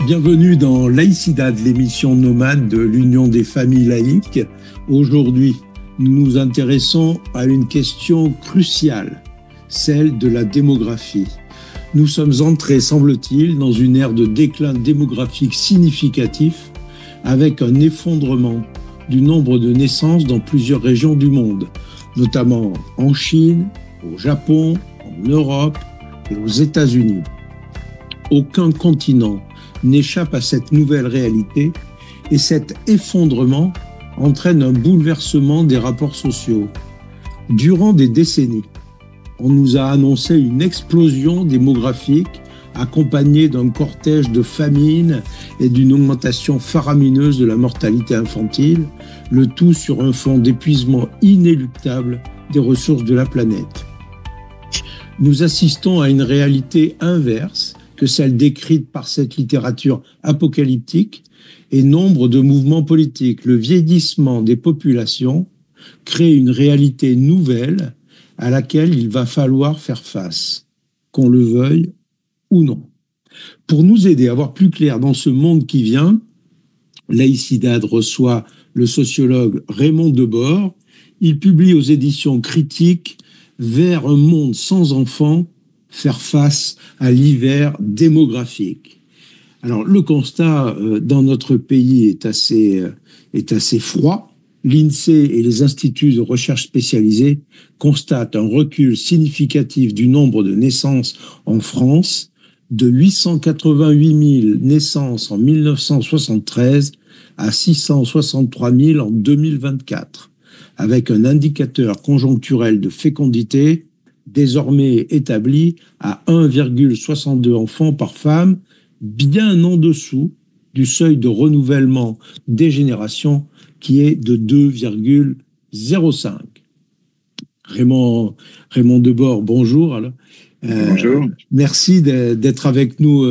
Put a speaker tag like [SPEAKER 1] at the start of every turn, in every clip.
[SPEAKER 1] Bienvenue dans Laïcidad, l'émission nomade de l'Union des familles laïques. Aujourd'hui, nous nous intéressons à une question cruciale, celle de la démographie. Nous sommes entrés, semble-t-il, dans une ère de déclin démographique significatif, avec un effondrement du nombre de naissances dans plusieurs régions du monde, notamment en Chine, au Japon, en Europe et aux États-Unis. Aucun continent n'échappe à cette nouvelle réalité et cet effondrement entraîne un bouleversement des rapports sociaux. Durant des décennies, on nous a annoncé une explosion démographique accompagnée d'un cortège de famines et d'une augmentation faramineuse de la mortalité infantile, le tout sur un fond d'épuisement inéluctable des ressources de la planète. Nous assistons à une réalité inverse que celle décrite par cette littérature apocalyptique et nombre de mouvements politiques. Le vieillissement des populations crée une réalité nouvelle à laquelle il va falloir faire face, qu'on le veuille ou non. Pour nous aider à voir plus clair dans ce monde qui vient, Laïcidad reçoit le sociologue Raymond Debord. Il publie aux éditions Critiques « Vers un monde sans enfants, faire face à l'hiver démographique ». Alors, le constat dans notre pays est assez froid. L'INSEE et les instituts de recherche spécialisés constatent un recul significatif du nombre de naissances en France, de 888 000 naissances en 1973 à 663 000 en 2024, avec un indicateur conjoncturel de fécondité désormais établi à 1,62 enfants par femme, bien en dessous du seuil de renouvellement des générations qui est de 2,05. Raymond Debord, bonjour.
[SPEAKER 2] Bonjour.
[SPEAKER 1] Merci d'être avec nous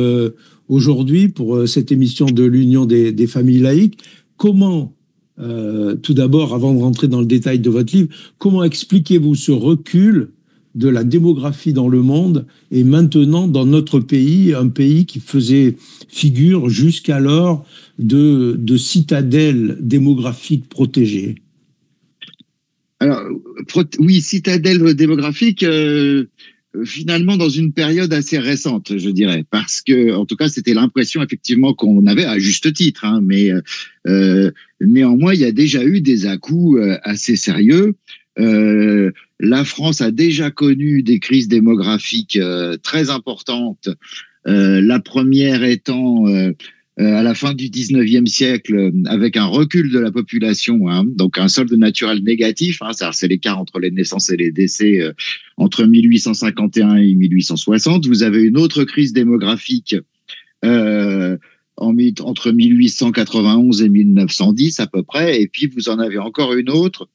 [SPEAKER 1] aujourd'hui pour cette émission de l'Union des familles laïques. Comment, tout d'abord, avant de rentrer dans le détail de votre livre, comment expliquez-vous ce recul de la démographie dans le monde et maintenant dans notre pays, un pays qui faisait figure jusqu'alors de citadelle démographique protégée?
[SPEAKER 2] Alors, oui, citadelle démographique, finalement dans une période assez récente, je dirais, parce que, en tout cas, c'était l'impression effectivement qu'on avait, à juste titre, hein, mais néanmoins, il y a déjà eu des à-coups assez sérieux. La France a déjà connu des crises démographiques très importantes. La première étant à la fin du 19e siècle, avec un recul de la population, hein, donc un solde naturel négatif, hein, c'est l'écart entre les naissances et les décès entre 1851 et 1860. Vous avez une autre crise démographique entre 1891 et 1910 à peu près, et puis vous en avez encore une autre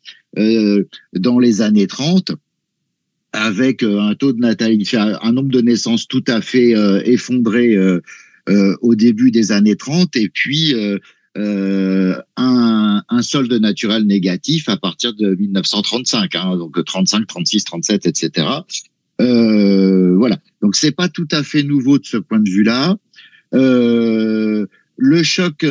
[SPEAKER 2] dans les années 30, avec un taux de natalité, un nombre de naissances tout à fait effondré au début des années 30, et puis un solde naturel négatif à partir de 1935, hein, donc 35, 36, 37, etc. Voilà, donc c'est pas tout à fait nouveau de ce point de vue-là. Le choc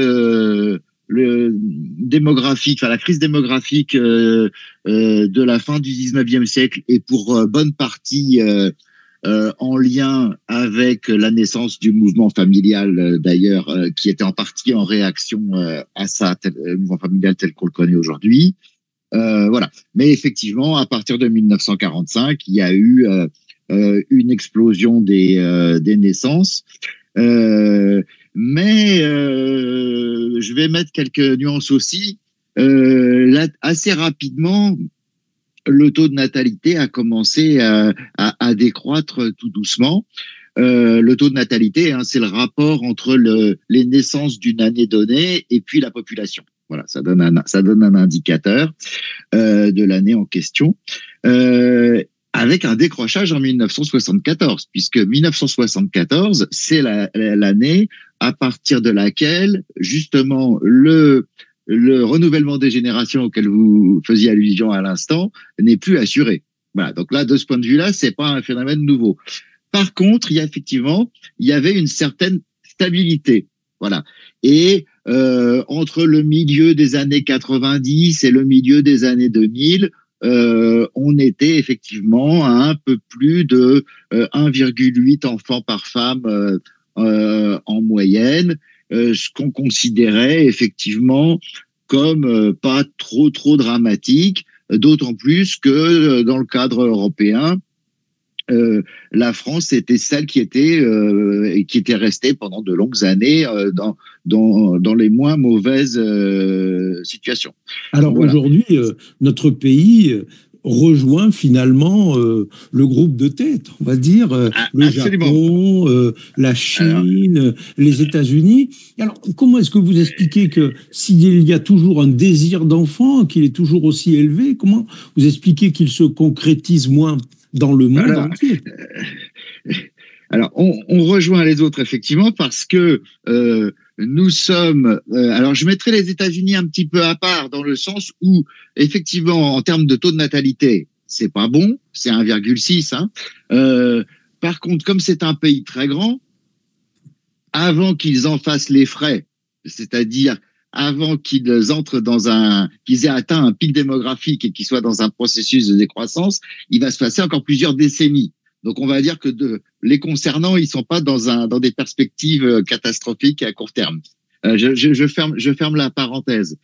[SPEAKER 2] démographique, la crise démographique de la fin du 19e siècle est pour bonne partie en lien avec la naissance du mouvement familial, d'ailleurs, qui était en partie en réaction à ça, le mouvement familial tel qu'on le connaît aujourd'hui. Voilà. Mais effectivement, à partir de 1945, il y a eu une explosion des naissances. Mais je vais mettre quelques nuances aussi. Là, assez rapidement, le taux de natalité a commencé à décroître tout doucement. Le taux de natalité, hein, c'est le rapport entre les naissances d'une année donnée et puis la population. Voilà, ça donne un indicateur de l'année en question. Avec un décrochage en 1974, puisque 1974, c'est l'année à partir de laquelle, justement, le renouvellement des générations auquel vous faisiez allusion à l'instant n'est plus assuré. Voilà, donc là, de ce point de vue-là, c'est pas un phénomène nouveau. Par contre, il y avait une certaine stabilité Voilà. Et entre le milieu des années 90 et le milieu des années 2000, on était effectivement à un peu plus de 1,8 enfants par femme en moyenne, ce qu'on considérait effectivement comme pas trop dramatique, d'autant plus que dans le cadre européen, la France était celle qui était restée pendant de longues années dans les moins mauvaises situations.
[SPEAKER 1] Alors
[SPEAKER 2] Voilà.
[SPEAKER 1] aujourd'hui, notre pays rejoint finalement le groupe de tête, on va dire, le
[SPEAKER 2] Absolument.
[SPEAKER 1] Japon, la Chine, les États-Unis. Alors, comment est-ce que vous expliquez que s'il y a toujours un désir d'enfant, qu'il est toujours aussi élevé, comment vous expliquez qu'il se concrétise moins dans le monde entier?
[SPEAKER 2] Alors, on rejoint les autres effectivement parce que nous sommes. Alors, je mettrai les États-Unis un petit peu à part dans le sens où, effectivement, en termes de taux de natalité, c'est pas bon, c'est 1,6. Hein. Par contre, comme c'est un pays très grand, avant qu'ils en fassent les frais, c'est-à-dire avant qu'ils entrent qu'ils aient atteint un pic démographique et qu'ils soient dans un processus de décroissance, il va se passer encore plusieurs décennies. Donc, on va dire que les concernant, ils sont pas dans des perspectives catastrophiques à court terme. Je ferme la parenthèse.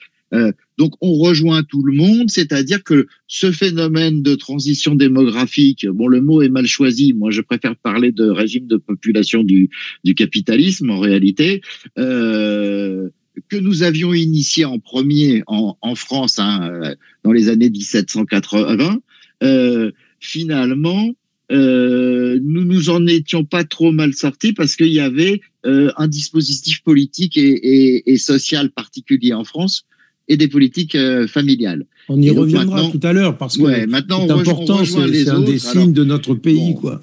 [SPEAKER 2] Donc, on rejoint tout le monde, c'est-à-dire que ce phénomène de transition démographique, bon, le mot est mal choisi. Moi, je préfère parler de régime de population du capitalisme, en réalité, que nous avions initié en premier en France, hein, dans les années 1780. Finalement, nous nous en étions pas trop mal sortis parce qu'il y avait un dispositif politique et social particulier en France et des politiques familiales.
[SPEAKER 1] On y reviendra tout à l'heure parce que c'est important, c'est un des signes de notre pays, quoi.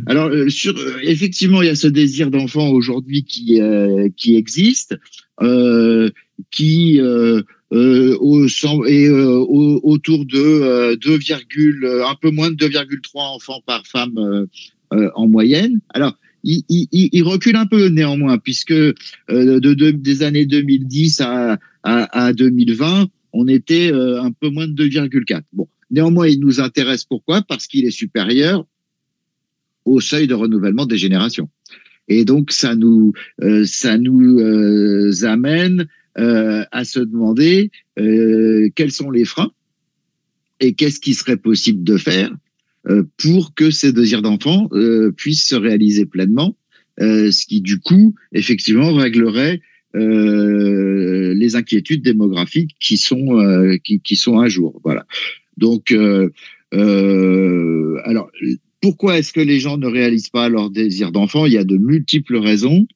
[SPEAKER 2] Alors, effectivement, il y a ce désir d'enfant aujourd'hui qui existe, qui autour de un peu moins de 2,3 enfants par femme en moyenne. Alors, il recule un peu néanmoins, puisque des années 2010 à 2020, on était un peu moins de 2,4. Bon, néanmoins, il nous intéresse. Pourquoi? Parce qu'il est supérieur au seuil de renouvellement des générations. Et donc, ça nous amène à se demander quels sont les freins et qu'est-ce qui serait possible de faire pour que ces désirs d'enfants puissent se réaliser pleinement, ce qui, du coup, effectivement, réglerait les inquiétudes démographiques qui sont à jour. Voilà. Donc, alors, pourquoi est-ce que les gens ne réalisent pas leur désir d'enfant? Il y a de multiples raisons.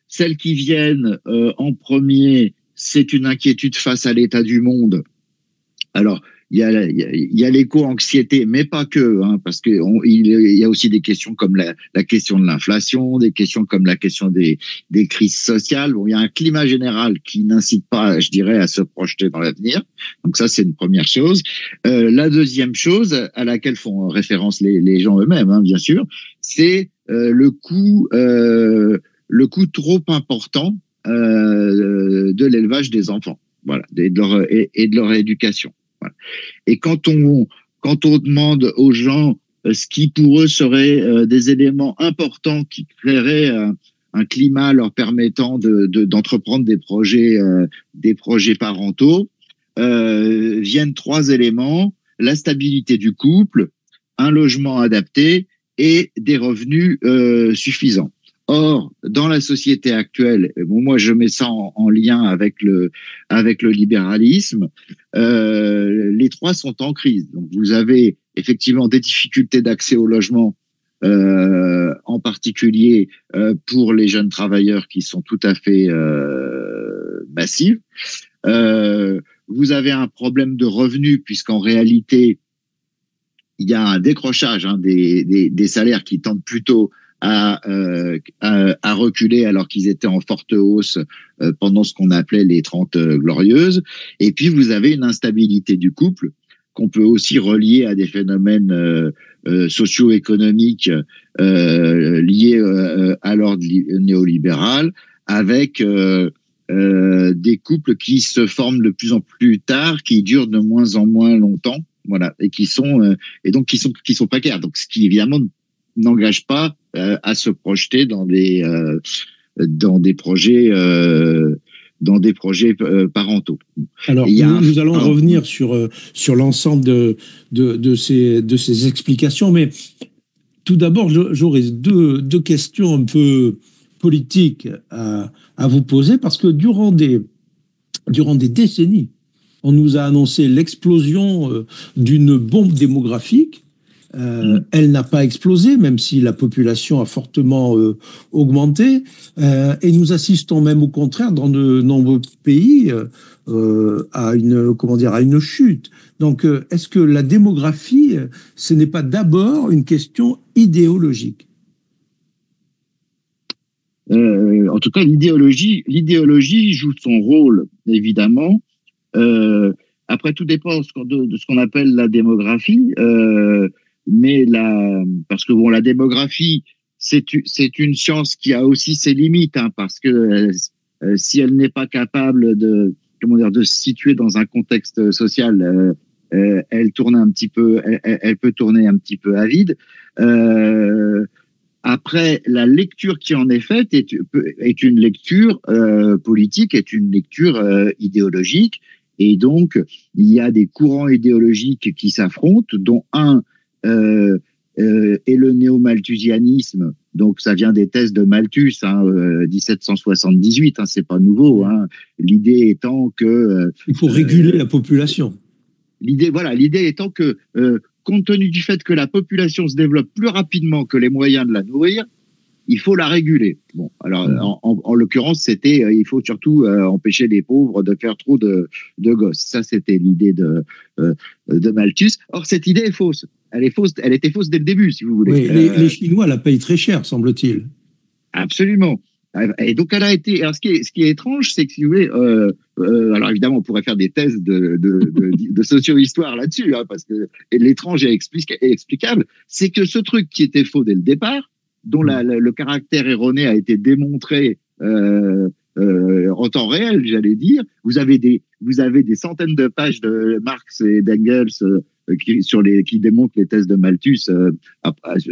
[SPEAKER 2] Celles qui viennent en premier, c'est une inquiétude face à l'état du monde. Alors, il y a l'éco-anxiété, mais pas que, hein, parce que il y a aussi des questions comme la question de l'inflation, des questions comme la question des crises sociales. Bon, il y a un climat général qui n'incite pas, je dirais, à se projeter dans l'avenir. Donc ça, c'est une première chose. La deuxième chose à laquelle font référence les gens eux-mêmes, hein, bien sûr, c'est le coût trop important de l'élevage des enfants, voilà, et de leur éducation. Voilà. Et quand on demande aux gens ce qui pour eux serait des éléments importants qui créeraient un climat leur permettant d'entreprendre des projets parentaux, viennent trois éléments: la stabilité du couple, un logement adapté et des revenus suffisants. Or, dans la société actuelle, bon, moi je mets ça en lien avec le libéralisme, les trois sont en crise. Donc vous avez effectivement des difficultés d'accès au logement, en particulier pour les jeunes travailleurs qui sont tout à fait massives. Vous avez un problème de revenus puisqu'en réalité, il y a un décrochage, hein, des salaires qui tendent plutôt à reculer alors qu'ils étaient en forte hausse pendant ce qu'on appelait les 30 glorieuses. Et puis, vous avez une instabilité du couple qu'on peut aussi relier à des phénomènes socio-économiques liés à l'ordre néolibéral, avec des couples qui se forment de plus en plus tard, qui durent de moins en moins longtemps, voilà, et qui sont précaires. Donc, ce qui évidemment n'engage pas à se projeter dans des projets parentaux.
[SPEAKER 1] Alors, nous allons revenir sur l'ensemble de ces explications, mais tout d'abord, j'aurais deux questions un peu politiques à vous poser, parce que durant des décennies, on nous a annoncé l'explosion d'une bombe démographique. Elle n'a pas explosé, même si la population a fortement augmenté. Et nous assistons même au contraire dans de nombreux pays à une chute. Donc, est-ce que la démographie, ce n'est pas d'abord une question idéologique?
[SPEAKER 2] En tout cas, l'idéologie joue son rôle, évidemment. Après, tout dépend de ce qu'on appelle la démographie. Mais parce que bon, la démographie, c'est une science qui a aussi ses limites, hein, parce que si elle n'est pas capable de se situer dans un contexte social, elle peut tourner un petit peu à vide. Après, la lecture qui en est faite est une lecture politique, est une lecture idéologique, et donc il y a des courants idéologiques qui s'affrontent, dont un et le néo-malthusianisme, donc ça vient des thèses de Malthus, 1778, c'est pas nouveau. L'idée étant que
[SPEAKER 1] il faut réguler la population.
[SPEAKER 2] L'idée étant que compte tenu du fait que la population se développe plus rapidement que les moyens de la nourrir, il faut la réguler. Bon, alors en l'occurrence, c'était il faut surtout empêcher les pauvres de faire trop de gosses. Ça, c'était l'idée de Malthus. Or, cette idée est fausse. Elle était fausse dès le début, si vous voulez.
[SPEAKER 1] Oui, les Chinois la payent très cher, semble-t-il.
[SPEAKER 2] Absolument. Et donc, elle a été. Alors, ce qui est étrange, c'est que, si vous voulez, alors évidemment, on pourrait faire des thèses de socio-histoire là-dessus, parce que l'étrange est explicable. C'est que ce truc qui était faux dès le départ, dont le caractère erroné a été démontré en temps réel, j'allais dire. Vous avez des centaines de pages de Marx et d'Engels qui démontrent les thèses de Malthus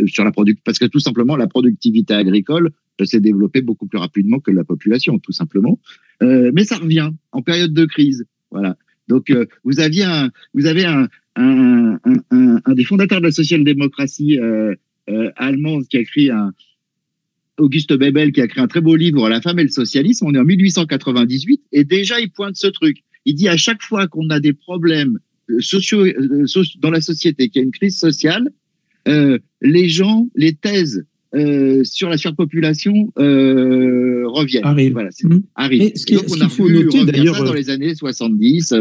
[SPEAKER 2] sur parce que tout simplement la productivité agricole s'est développée beaucoup plus rapidement que la population, tout simplement. Mais ça revient en période de crise, voilà. Donc vous avez un des fondateurs de la social-démocratie allemande qui a écrit Auguste Bebel, qui a écrit un très beau livre, La femme et le socialisme. On est en 1898 et déjà il pointe ce truc. Il dit à chaque fois qu'on a des problèmes sociaux dans la société, qu'il y a une crise sociale, les thèses sur la surpopulation reviennent.
[SPEAKER 1] Arrive.
[SPEAKER 2] Voilà, arrive.
[SPEAKER 1] Et donc on a faut noter d'ailleurs
[SPEAKER 2] ça dans les années 70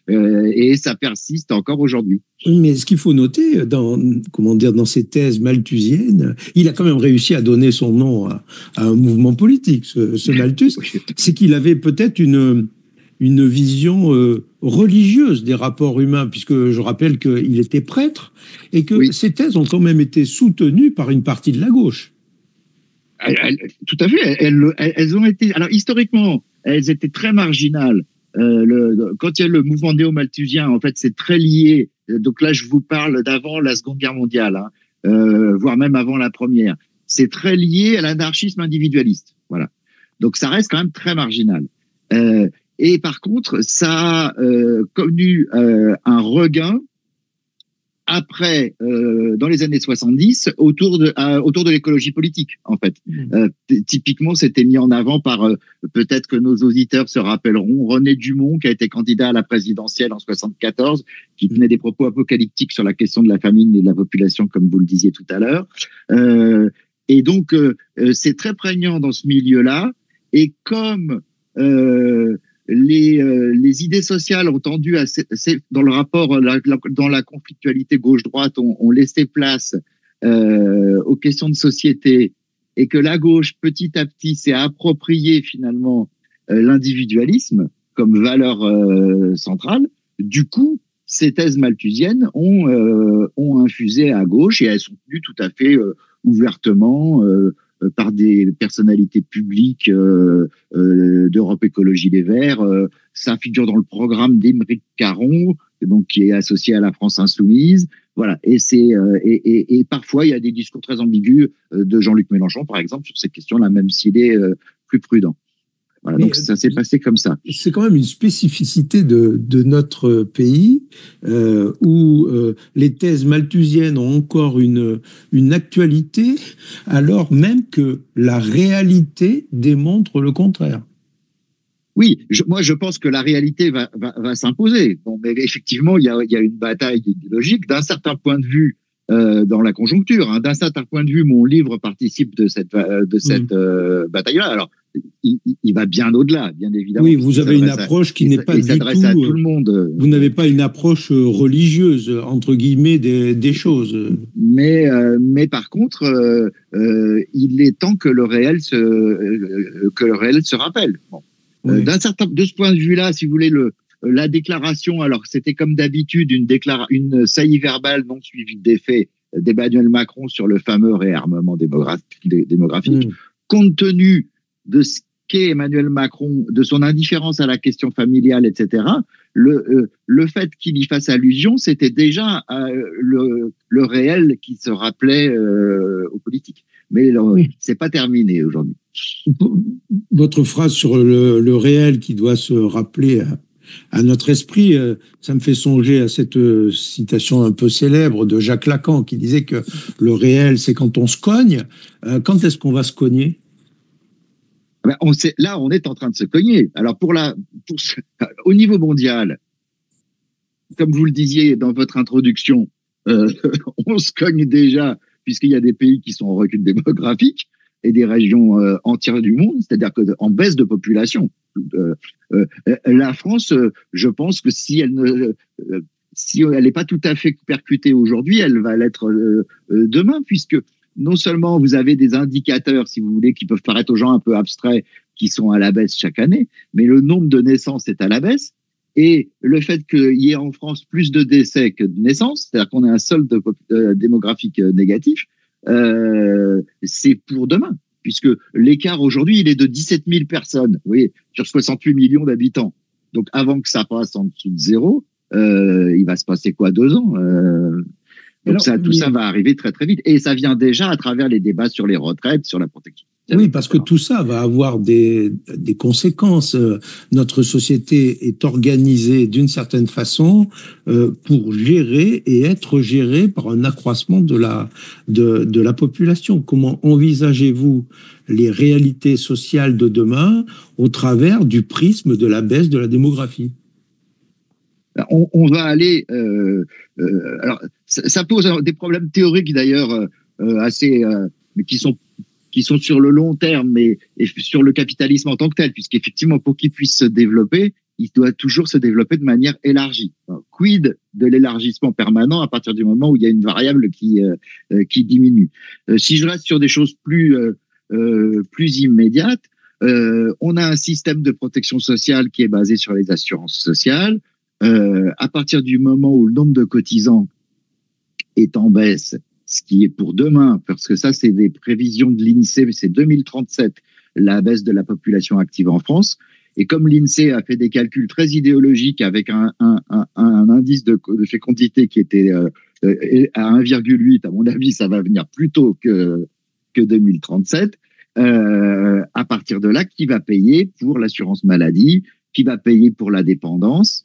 [SPEAKER 2] et ça persiste encore aujourd'hui.
[SPEAKER 1] Mais ce qu'il faut noter dans ces thèses malthusiennes, il a quand même réussi à donner son nom à un mouvement politique, ce Malthus, c'est qu'il avait peut-être une vision religieuse des rapports humains, puisque je rappelle qu'il était prêtre et que ces thèses ont quand même été soutenues par une partie de la gauche.
[SPEAKER 2] Tout à fait. Elles ont été. Alors historiquement, elles étaient très marginales. Quand il y a le mouvement néo-malthusien, en fait, c'est très lié. Donc là, je vous parle d'avant la Seconde Guerre mondiale, voire même avant la Première. C'est très lié à l'anarchisme individualiste. Voilà. Donc ça reste quand même très marginal. Et par contre, ça a connu un regain après, dans les années 70, autour de l'écologie politique, en fait. Typiquement, c'était mis en avant par, peut-être que nos auditeurs se rappelleront, René Dumont, qui a été candidat à la présidentielle en 74, qui tenait des propos apocalyptiques sur la question de la famine et de la population, comme vous le disiez tout à l'heure. Et donc, c'est très prégnant dans ce milieu-là. Et comme les idées sociales ont tendu dans le rapport, dans la conflictualité gauche-droite, ont laissé place aux questions de société, et que la gauche, petit à petit, s'est approprié finalement l'individualisme comme valeur centrale. Du coup, ces thèses malthusiennes ont infusé à gauche et elles sont tenues tout à fait ouvertement par des personnalités publiques d'Europe Écologie Les Verts. Ça figure dans le programme d'Émeric Caron, donc qui est associé à la France Insoumise. Voilà. Et parfois il y a des discours très ambigus de Jean-Luc Mélenchon, par exemple, sur ces questions-là, même s'il est plus prudent. Voilà, donc ça s'est passé comme ça.
[SPEAKER 1] C'est quand même une spécificité de notre pays où les thèses malthusiennes ont encore une actualité, alors même que la réalité démontre le contraire.
[SPEAKER 2] Oui, moi je pense que la réalité va s'imposer. Bon, mais effectivement, il y a une bataille idéologique d'un certain point de vue dans la conjoncture. Hein. D'un certain point de vue, mon livre participe de cette bataille-là. Alors, il va bien au-delà, bien évidemment.
[SPEAKER 1] Oui, vous avez une approche qui n'est pas du tout.
[SPEAKER 2] À tout le monde.
[SPEAKER 1] Vous n'avez pas une approche religieuse entre guillemets des choses.
[SPEAKER 2] Mais par contre, il est temps que le réel se rappelle. Bon. Oui. De ce point de vue-là, si vous voulez, la déclaration, alors c'était comme d'habitude une saillie verbale non suivie d'effet d'Emmanuel Macron sur le fameux réarmement démographique. Compte tenu de ce qu'est Emmanuel Macron, de son indifférence à la question familiale, etc., le fait qu'il y fasse allusion, c'était déjà le réel qui se rappelait aux politiques. Mais c'est pas terminé aujourd'hui.
[SPEAKER 1] Votre phrase sur le réel qui doit se rappeler à notre esprit, ça me fait songer à cette citation un peu célèbre de Jacques Lacan qui disait que le réel, c'est quand on se cogne. Quand est-ce qu'on va se cogner ?
[SPEAKER 2] Ben, là, on est en train de se cogner. Alors, au niveau mondial, comme vous le disiez dans votre introduction, on se cogne déjà puisqu'il y a des pays qui sont en recul démographique et des régions entières du monde, c'est-à-dire qu'en baisse de population. La France, je pense que si elle n'est pas tout à fait percutée aujourd'hui, elle va l'être demain, puisque non seulement vous avez des indicateurs, si vous voulez, qui peuvent paraître aux gens un peu abstraits, qui sont à la baisse chaque année, mais le nombre de naissances est à la baisse. Et le fait qu'il y ait en France plus de décès que de naissances, c'est-à-dire qu'on ait un solde démographique négatif, c'est pour demain, puisque l'écart aujourd'hui, il est de 17 000 personnes, vous voyez, sur 68 millions d'habitants. Donc, avant que ça passe en dessous de zéro, il va se passer quoi, 2 ans Donc, tout ça va arriver très, très vite. Et ça vient déjà à travers les débats sur les retraites, sur la protection.
[SPEAKER 1] Oui, parce que tout ça va avoir des conséquences. Notre société est organisée d'une certaine façon pour gérer et être gérée par un accroissement de la population. Comment envisagez-vous les réalités sociales de demain au travers du prisme de la baisse de la démographie ?
[SPEAKER 2] On va aller... alors, ça pose des problèmes théoriques d'ailleurs assez... mais qui sont sur le long terme, et sur le capitalisme en tant que tel, puisqu'effectivement, pour qu'il puisse se développer, il doit toujours se développer de manière élargie. Alors, quid de l'élargissement permanent à partir du moment où il y a une variable qui diminue. Si je reste sur des choses plus immédiates, on a un système de protection sociale qui est basé sur les assurances sociales. À partir du moment où le nombre de cotisants est en baisse, ce qui est pour demain, parce que ça, c'est des prévisions de l'INSEE, c'est 2037, la baisse de la population active en France. Et comme l'INSEE a fait des calculs très idéologiques avec un indice de fécondité qui était à 1,8, à mon avis, ça va venir plus tôt que 2037. À partir de là, qui va payer pour l'assurance maladie, qui va payer pour la dépendance,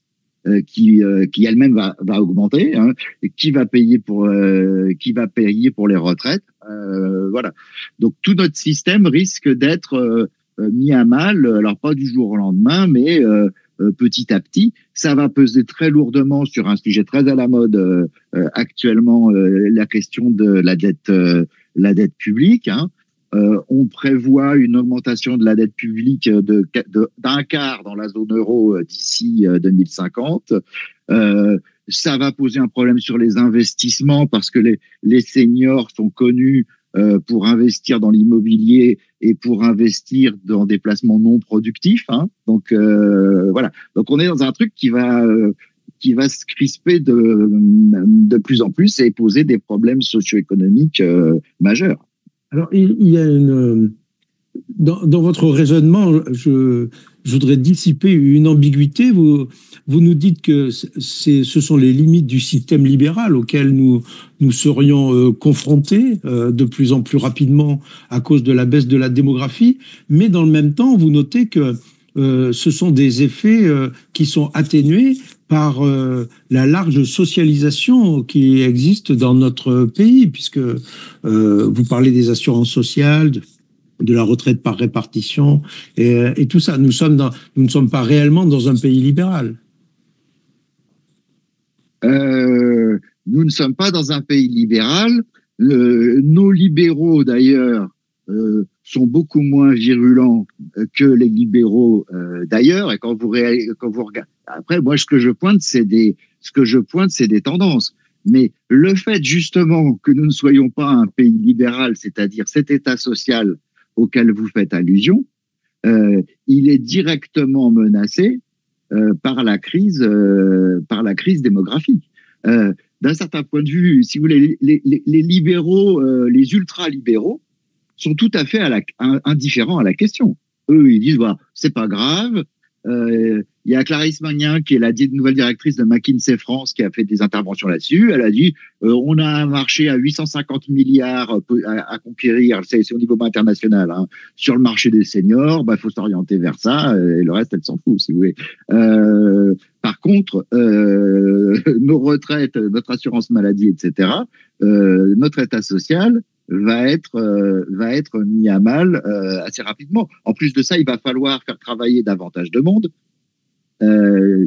[SPEAKER 2] qui elle-même va augmenter, hein, et qui va payer pour les retraites, voilà. Donc tout notre système risque d'être mis à mal, alors pas du jour au lendemain, mais petit à petit. Ça va peser très lourdement sur un sujet très à la mode actuellement, la question de la dette publique, hein. On prévoit une augmentation de la dette publique d'un quart dans la zone euro d'ici 2050. Ça va poser un problème sur les investissements parce que les seniors sont connus pour investir dans l'immobilier et pour investir dans des placements non productifs, hein. Donc voilà. Donc on est dans un truc qui va qui va se crisper de plus en plus et poser des problèmes socio-économiques majeurs.
[SPEAKER 1] Alors, il y a dans votre raisonnement, je voudrais dissiper une ambiguïté. Vous nous dites que ce sont les limites du système libéral auxquelles nous serions confrontés de plus en plus rapidement à cause de la baisse de la démographie, mais dans le même temps, vous notez que ce sont des effets qui sont atténués par la large socialisation qui existe dans notre pays, puisque vous parlez des assurances sociales, de la retraite par répartition et tout ça. Nous ne sommes pas réellement dans un pays libéral.
[SPEAKER 2] Nous ne sommes pas dans un pays libéral. Nos libéraux, d'ailleurs, sont beaucoup moins virulents que les libéraux d'ailleurs. Et quand vous regardez, après, moi, ce que je pointe, c'est des tendances. Mais le fait justement que nous ne soyons pas un pays libéral, c'est-à-dire cet État social auquel vous faites allusion, il est directement menacé par la crise démographique. D'un certain point de vue, si vous voulez, les libéraux, les ultra-libéraux sont tout à fait indifférents à la question. Eux, ils disent, bah, c'est pas grave. Il y a Clarisse Magnin, qui est la nouvelle directrice de McKinsey France, qui a fait des interventions là-dessus. Elle a dit, on a un marché à 850 milliards à conquérir, c'est au niveau international, hein, sur le marché des seniors, bah, faut s'orienter vers ça, et le reste, elle s'en fout, si vous voulez. Par contre, nos retraites, notre assurance maladie, etc., notre état social va être mis à mal assez rapidement. En plus de ça, il va falloir faire travailler davantage de monde.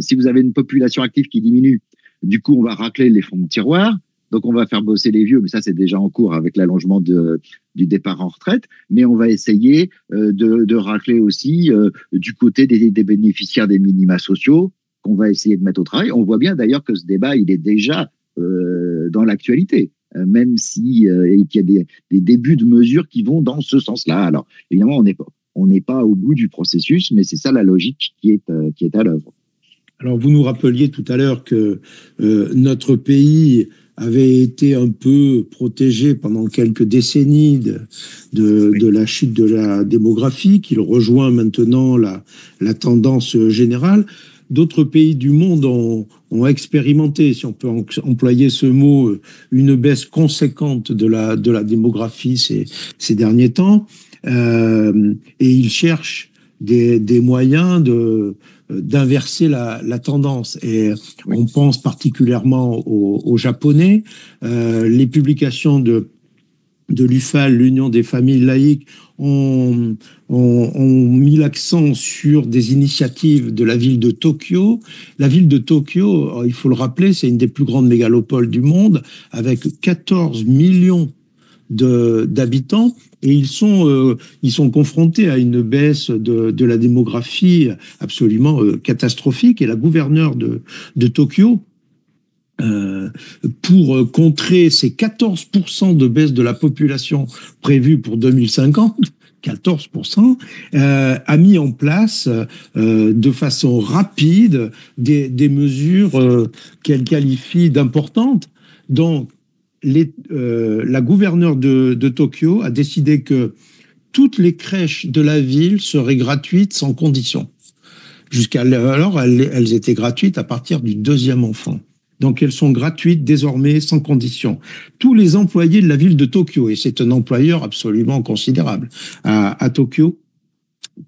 [SPEAKER 2] Si vous avez une population active qui diminue, du coup, on va racler les fonds de tiroir. Donc, on va faire bosser les vieux, mais ça, c'est déjà en cours avec l'allongement du départ en retraite. Mais on va essayer de racler aussi du côté des bénéficiaires des minima sociaux qu'on va essayer de mettre au travail. On voit bien d'ailleurs que ce débat, il est déjà dans l'actualité, même si il y a des débuts de mesures qui vont dans ce sens-là. Alors, évidemment, on n'est pas au bout du processus, mais c'est ça la logique qui est à l'œuvre.
[SPEAKER 1] Alors, vous nous rappeliez tout à l'heure que notre pays avait été un peu protégé pendant quelques décennies de la chute de la démographie, qu'il rejoint maintenant la tendance générale. D'autres pays du monde ont expérimenté, si on peut employer ce mot, une baisse conséquente de la démographie ces derniers temps. Et ils cherchent des moyens d'inverser la tendance. Et on pense particulièrement aux Japonais. Les publications de l'UFAL, l'Union des familles laïques, ont mis l'accent sur des initiatives de la ville de Tokyo. La ville de Tokyo, il faut le rappeler, c'est une des plus grandes mégalopoles du monde, avec 14 millions d'habitants, et ils sont confrontés à une baisse de la démographie absolument catastrophique. Et la gouverneure de Tokyo, pour contrer ces 14% de baisse de la population prévue pour 2050, 14%, a mis en place de façon rapide des mesures qu'elle qualifie d'importantes. Donc, la gouverneure de Tokyo a décidé que toutes les crèches de la ville seraient gratuites sans condition. Jusqu'alors, elles étaient gratuites à partir du 2e enfant. Donc, elles sont gratuites désormais sans condition. Tous les employés de la ville de Tokyo, et c'est un employeur absolument considérable à Tokyo,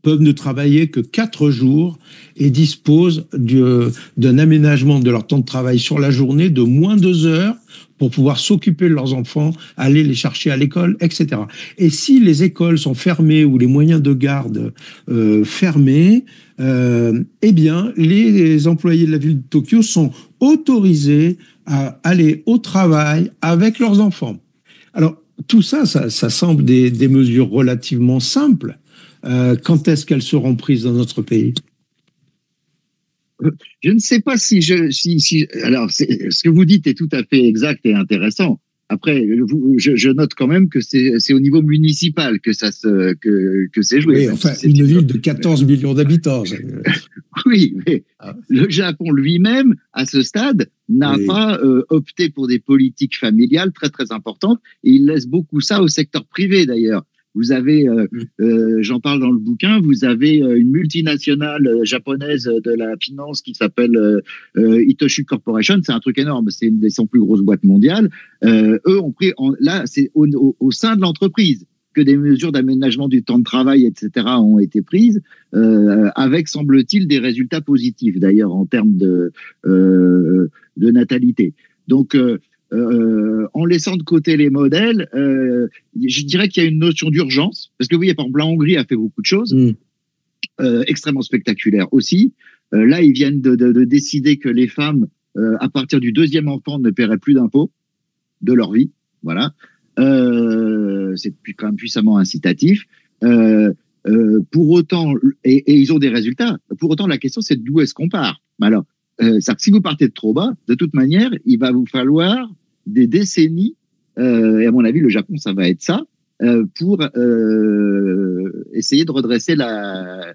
[SPEAKER 1] peuvent ne travailler que 4 jours et disposent d'un aménagement de leur temps de travail sur la journée de moins 2 heures pour pouvoir s'occuper de leurs enfants, aller les chercher à l'école, etc. Et si les écoles sont fermées ou les moyens de garde fermés, eh bien, les employés de la ville de Tokyo sont autorisés à aller au travail avec leurs enfants. Alors, tout ça semble des mesures relativement simples. Quand est-ce qu'elles seront prises dans notre pays ?
[SPEAKER 2] Je ne sais pas alors, ce que vous dites est tout à fait exact et intéressant. après, je note quand même que c'est au niveau municipal que que c'est joué.
[SPEAKER 1] Oui, enfin, une ville de 14 millions d'habitants.
[SPEAKER 2] Oui, mais le Japon lui-même, à ce stade, n'a pas opté pour des politiques familiales très très importantes, et il laisse beaucoup ça au secteur privé d'ailleurs. Vous avez, j'en parle dans le bouquin, vous avez une multinationale japonaise de la finance qui s'appelle Hitoshi Corporation. C'est un truc énorme, c'est une des 100 plus grosses boîtes mondiales. Eux ont pris, là, c'est au sein de l'entreprise que des mesures d'aménagement du temps de travail, etc., ont été prises, avec, semble-t-il, des résultats positifs, d'ailleurs, en termes de natalité. Donc, en laissant de côté les modèles, je dirais qu'il y a une notion d'urgence, parce que vous voyez, par exemple, la Hongrie a fait beaucoup de choses, extrêmement spectaculaires aussi. Là, ils viennent de décider que les femmes, à partir du 2e enfant, ne paieraient plus d'impôts de leur vie. Voilà. C'est quand même puissamment incitatif. Pour autant, et ils ont des résultats. Pour autant, la question, c'est d'où est-ce qu'on part. Alors, si vous partez de trop bas, de toute manière, il va vous falloir des décennies, et à mon avis, le Japon, ça va être ça, pour essayer de redresser la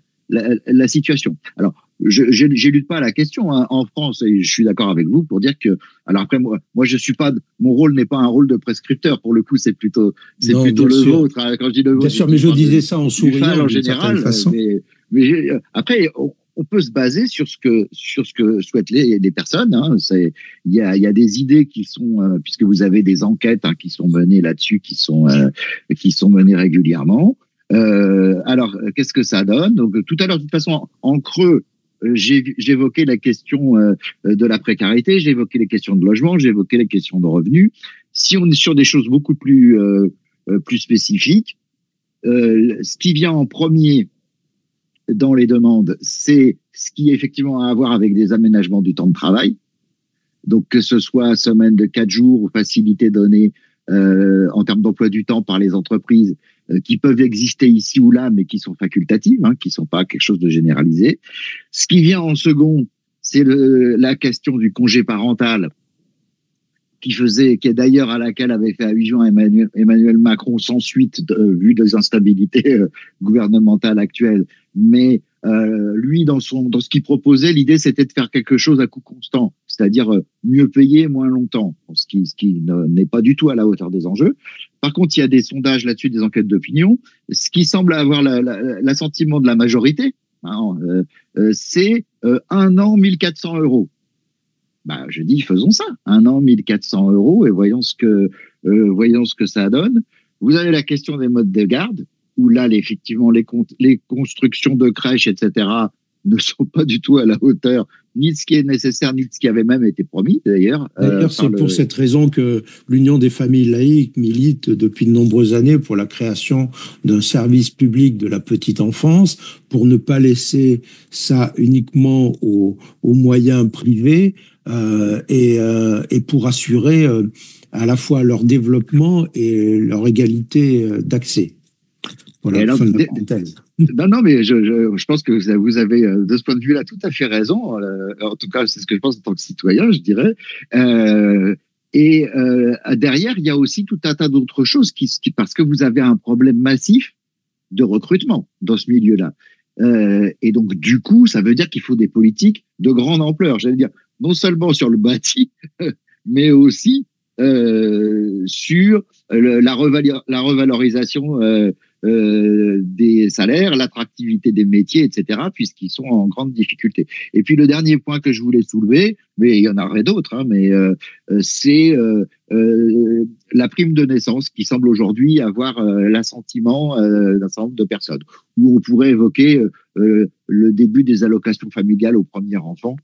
[SPEAKER 2] situation. Alors, j'élude pas la question, hein. En France, et je suis d'accord avec vous pour dire que, alors après, moi je suis pas, mon rôle n'est pas un rôle de prescripteur, pour le coup, c'est plutôt le vôtre, hein. Quand je dis le vôtre,
[SPEAKER 1] bien sûr, mais je disais ça en souriant
[SPEAKER 2] en général, mais après, on peut se baser sur ce que souhaitent les personnes, hein. Il y a des idées qui sont, puisque vous avez des enquêtes, hein, qui sont menées là-dessus, qui sont menées régulièrement. Alors, qu'est-ce que ça donne? Donc, tout à l'heure, de toute façon, en creux, j'évoquais la question de la précarité, j'ai évoqué les questions de logement, j'ai évoqué les questions de revenus. Si on est sur des choses beaucoup plus spécifiques, ce qui vient en premier dans les demandes, c'est ce qui effectivement a à voir avec des aménagements du temps de travail. Donc, que ce soit semaine de 4 jours ou facilité donnée en termes d'emploi du temps par les entreprises, qui peuvent exister ici ou là, mais qui sont facultatives, hein, qui ne sont pas quelque chose de généralisé. Ce qui vient en second, c'est la question du congé parental, qui est d'ailleurs à laquelle avait fait allusion Emmanuel Macron sans suite, vu des instabilités gouvernementales actuelles. Mais lui, dans ce qu'il proposait, l'idée, c'était de faire quelque chose à coût constant, c'est-à-dire mieux payer, moins longtemps, ce qui n'est pas du tout à la hauteur des enjeux. Par contre, il y a des sondages là-dessus, des enquêtes d'opinion. Ce qui semble avoir l'assentiment de la majorité, hein, c'est 1 an, 1 400 €. Bah, je dis, faisons ça. 1 an, 1 400 € et voyons ce que ça donne. Vous avez la question des modes de garde, où là, effectivement, les constructions de crèches, etc., ne sont pas du tout à la hauteur ni de ce qui est nécessaire, ni de ce qui avait même été promis, d'ailleurs.
[SPEAKER 1] D'ailleurs, c'est pour cette raison que l'Union des familles laïques milite depuis de nombreuses années pour la création d'un service public de la petite enfance, pour ne pas laisser ça uniquement aux moyens privés, et pour assurer à la fois leur développement et leur égalité d'accès. Voilà,
[SPEAKER 2] alors, fin de la parenthèse. Non, mais je pense que vous avez, de ce point de vue-là, tout à fait raison. En tout cas, c'est ce que je pense en tant que citoyen, je dirais. Et derrière, il y a aussi tout un tas d'autres choses parce que vous avez un problème massif de recrutement dans ce milieu-là. Et donc, du coup, ça veut dire qu'il faut des politiques de grande ampleur. J'allais dire, non seulement sur le bâti, mais aussi sur la revalorisation des salaires, l'attractivité des métiers, etc., puisqu'ils sont en grande difficulté. Et puis le dernier point que je voulais soulever, mais il y en aurait d'autres, hein, mais c'est la prime de naissance qui semble aujourd'hui avoir l'assentiment d'un certain nombre de personnes, où on pourrait évoquer le début des allocations familiales au premier enfant,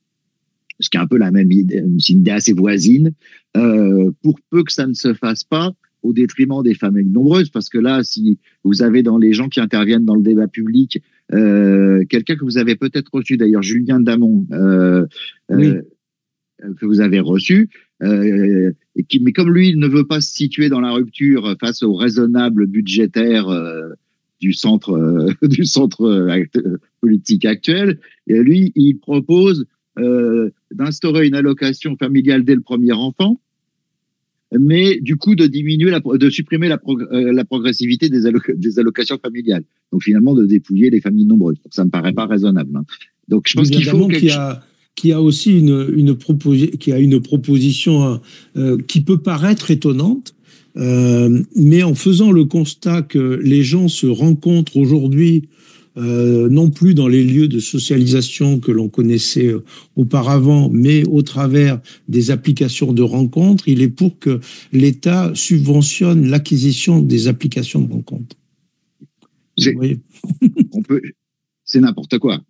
[SPEAKER 2] ce qui est un peu la même idée, c'est une idée assez voisine, pour peu que ça ne se fasse pas au détriment des familles nombreuses, parce que là, si vous avez dans les gens qui interviennent dans le débat public, quelqu'un que vous avez peut-être reçu, d'ailleurs, Julien Damon, oui, que vous avez reçu, mais comme lui, il ne veut pas se situer dans la rupture face au raisonnable budgétaire du centre politique actuel, et lui, il propose d'instaurer une allocation familiale dès le premier enfant, mais du coup de supprimer la progressivité des allocations familiales. Donc finalement de dépouiller les familles nombreuses. Donc, ça me paraît pas raisonnable. Hein. Donc je pense qu'il faut
[SPEAKER 1] qui a aussi une proposition qui peut paraître étonnante, mais en faisant le constat que les gens se rencontrent aujourd'hui non plus dans les lieux de socialisation que l'on connaissait auparavant, mais au travers des applications de rencontres, il est pour que l'État subventionne l'acquisition des applications de rencontres.
[SPEAKER 2] C'est n'importe quoi.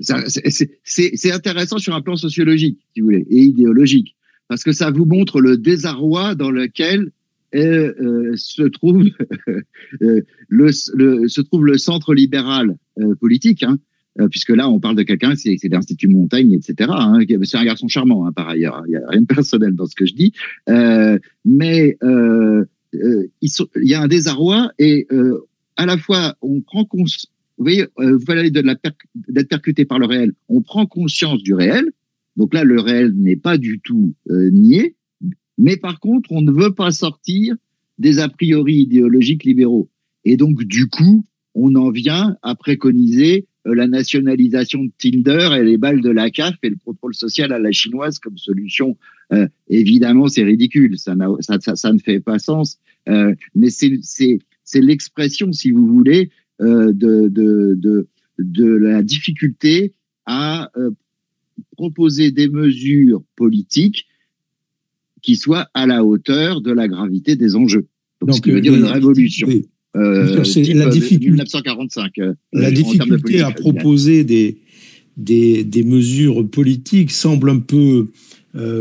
[SPEAKER 2] C'est intéressant sur un plan sociologique, si vous voulez, et idéologique, parce que ça vous montre le désarroi dans lequel se trouve le centre libéral politique, hein, puisque là on parle de quelqu'un, c'est l'Institut Montaigne, etc. Hein, c'est un garçon charmant, hein, par ailleurs. Hein, il n'y a rien de personnel dans ce que je dis, mais il y a un désarroi et à la fois on prend conscience. Vous voyez, vous parlez d'être percuté par le réel. On prend conscience du réel. Donc là, le réel n'est pas du tout nié. Mais par contre, on ne veut pas sortir des a priori idéologiques libéraux. Et donc, du coup, on en vient à préconiser la nationalisation de Tinder et les balles de la CAF et le contrôle social à la chinoise comme solution. Évidemment, c'est ridicule. Ça ne fait pas sens. Mais c'est l'expression, si vous voulez, de la difficulté à proposer des mesures politiques qui soient à la hauteur de la gravité des enjeux. Donc ce qui veut dire une révolution.
[SPEAKER 1] Oui. C'est la difficulté,
[SPEAKER 2] 1945.
[SPEAKER 1] La difficulté à proposer des mesures politiques semble un peu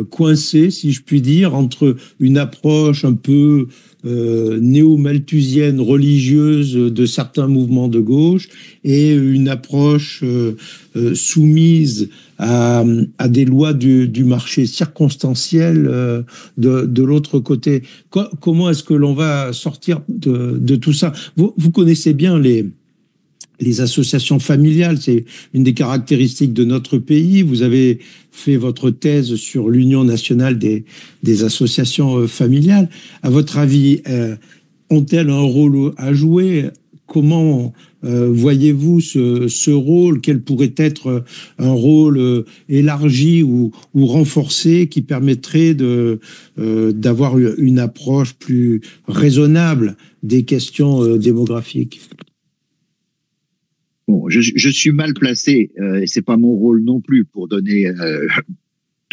[SPEAKER 1] coincée, si je puis dire, entre une approche un peu néo-malthusienne religieuse de certains mouvements de gauche et une approche soumise à des lois du marché circonstanciel de l'autre côté. Comment est-ce que l'on va sortir de tout ça? Vous connaissez bien les associations familiales, c'est une des caractéristiques de notre pays. Vous avez fait votre thèse sur l'Union nationale des associations familiales. À votre avis, ont-elles un rôle à jouer? Comment voyez-vous ce rôle? Quel pourrait être un rôle élargi ou renforcé qui permettrait d'avoir une approche plus raisonnable des questions démographiques?
[SPEAKER 2] Bon, je suis mal placé, et c'est pas mon rôle non plus pour donner,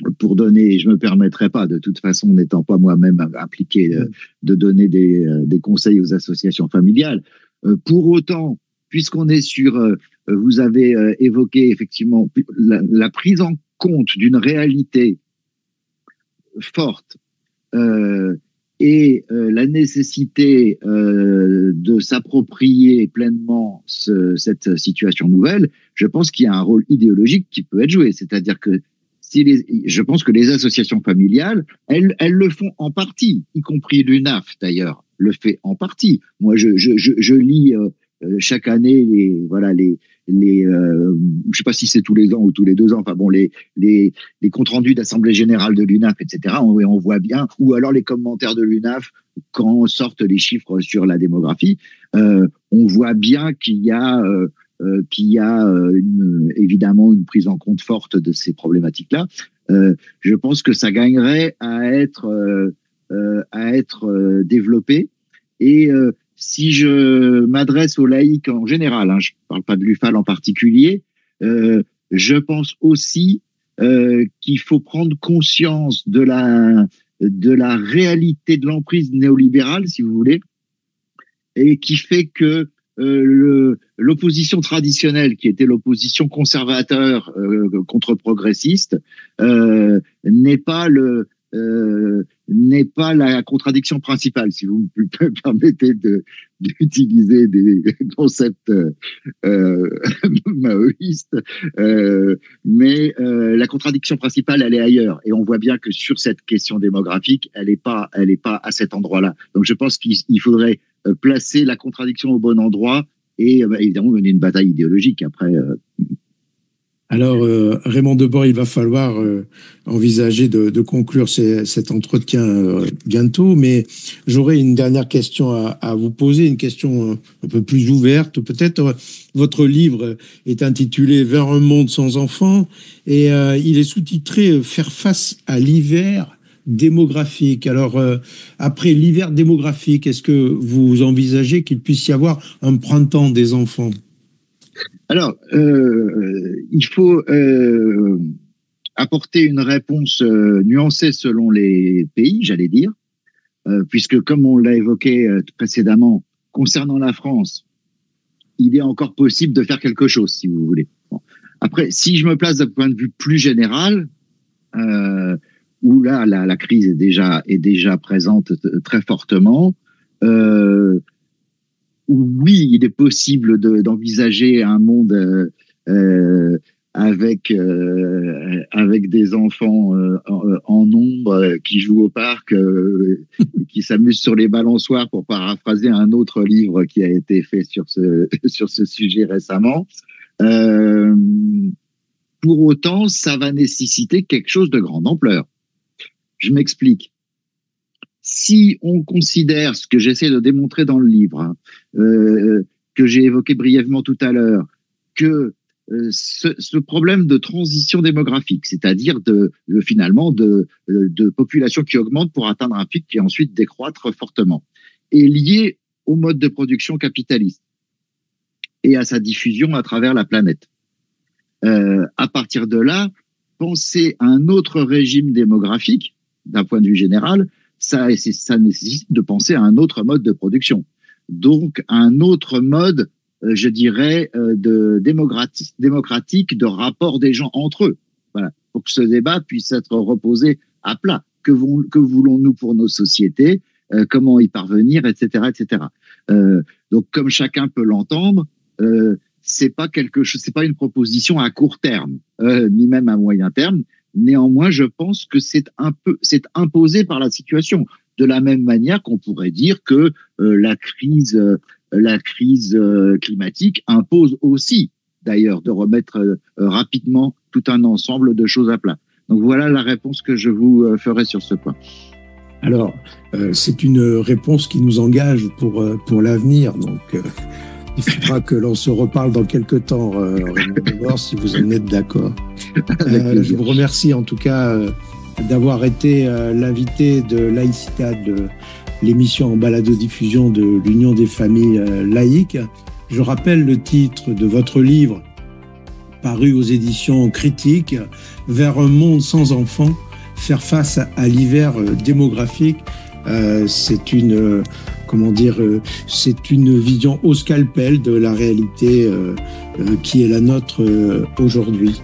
[SPEAKER 2] je me permettrai pas, de toute façon, n'étant pas moi-même impliqué, de donner des conseils aux associations familiales. Pour autant, puisqu'on est sur, vous avez évoqué effectivement la prise en compte d'une réalité forte, et la nécessité de s'approprier pleinement cette situation nouvelle, je pense qu'il y a un rôle idéologique qui peut être joué. C'est-à-dire que je pense que les associations familiales, elles le font en partie, y compris l'UNAF d'ailleurs, le fait en partie. Moi, je lis chaque année je sais pas si c'est tous les ans ou tous les 2 ans, enfin bon, les comptes rendus d'assemblée générale de l'UNAF, etc. On voit bien, ou alors les commentaires de l'UNAF quand sortent les chiffres sur la démographie, on voit bien qu'il y a évidemment une prise en compte forte de ces problématiques-là. Je pense que ça gagnerait à être développé. Et si je m'adresse aux laïcs en général, hein, je ne parle pas de l'UFAL en particulier, je pense aussi qu'il faut prendre conscience de la réalité de l'emprise néolibérale, si vous voulez, et qui fait que l'opposition traditionnelle, qui était l'opposition conservateur contre progressiste, n'est pas la contradiction principale, si vous me permettez d'utiliser des concepts maoïstes, mais la contradiction principale, elle est ailleurs, et on voit bien que sur cette question démographique, elle est pas à cet endroit-là. Donc je pense qu'il faudrait placer la contradiction au bon endroit et évidemment mener une bataille idéologique après.
[SPEAKER 1] Alors, Raymond Debord, il va falloir envisager de conclure cet entretien bientôt, mais j'aurais une dernière question à vous poser, une question un peu plus ouverte. Peut-être votre livre est intitulé Vers un monde sans enfants et il est sous-titré Faire face à l'hiver démographique. Alors, après l'hiver démographique, est-ce que vous envisagez qu'il puisse y avoir un printemps des enfants?
[SPEAKER 2] Alors, il faut apporter une réponse nuancée selon les pays, j'allais dire, puisque comme on l'a évoqué précédemment, concernant la France, il est encore possible de faire quelque chose, si vous voulez. Bon. Après, si je me place d'un point de vue plus général, où là, la crise est déjà présente très fortement, oui, il est possible d'envisager un monde avec des enfants en nombre qui jouent au parc, qui s'amusent sur les balançoires, pour paraphraser un autre livre qui a été fait sur ce sujet récemment. Pour autant, ça va nécessiter quelque chose de grande ampleur. Je m'explique. Si on considère ce que j'essaie de démontrer dans le livre, que j'ai évoqué brièvement tout à l'heure, que ce problème de transition démographique, c'est-à-dire finalement de population qui augmente pour atteindre un pic qui ensuite décroître fortement, est lié au mode de production capitaliste et à sa diffusion à travers la planète. À partir de là, penser à un autre régime démographique, d'un point de vue général, ça nécessite de penser à un autre mode de production. Donc, un autre mode, je dirais, démocratique de rapport des gens entre eux. Voilà. Pour que ce débat puisse être reposé à plat. Que voulons-nous pour nos sociétés? Comment y parvenir, etc., etc. Donc, comme chacun peut l'entendre, c'est pas une proposition à court terme, ni même à moyen terme. Néanmoins, je pense que c'est imposé par la situation. De la même manière qu'on pourrait dire que la crise climatique impose aussi, d'ailleurs, de remettre rapidement tout un ensemble de choses à plat. Donc voilà la réponse que je vous ferai sur ce point.
[SPEAKER 1] Alors, c'est une réponse qui nous engage pour l'avenir. Donc, il faudra que l'on se reparle dans quelques temps, Raymond Debord, si vous en êtes d'accord. Je vous remercie en tout cas d'avoir été l'invité de Laïcitad, de l'émission en balado-diffusion de l'Union des familles laïques. Je rappelle le titre de votre livre, paru aux éditions Critiques, Vers un monde sans enfants, faire face à l'hiver démographique. C'est une vision au scalpel de la réalité qui est la nôtre aujourd'hui.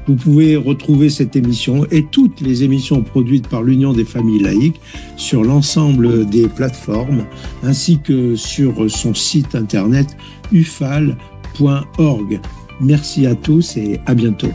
[SPEAKER 1] Vous pouvez retrouver cette émission et toutes les émissions produites par l'Union des familles laïques sur l'ensemble des plateformes ainsi que sur son site internet ufal.org. Merci à tous et à bientôt.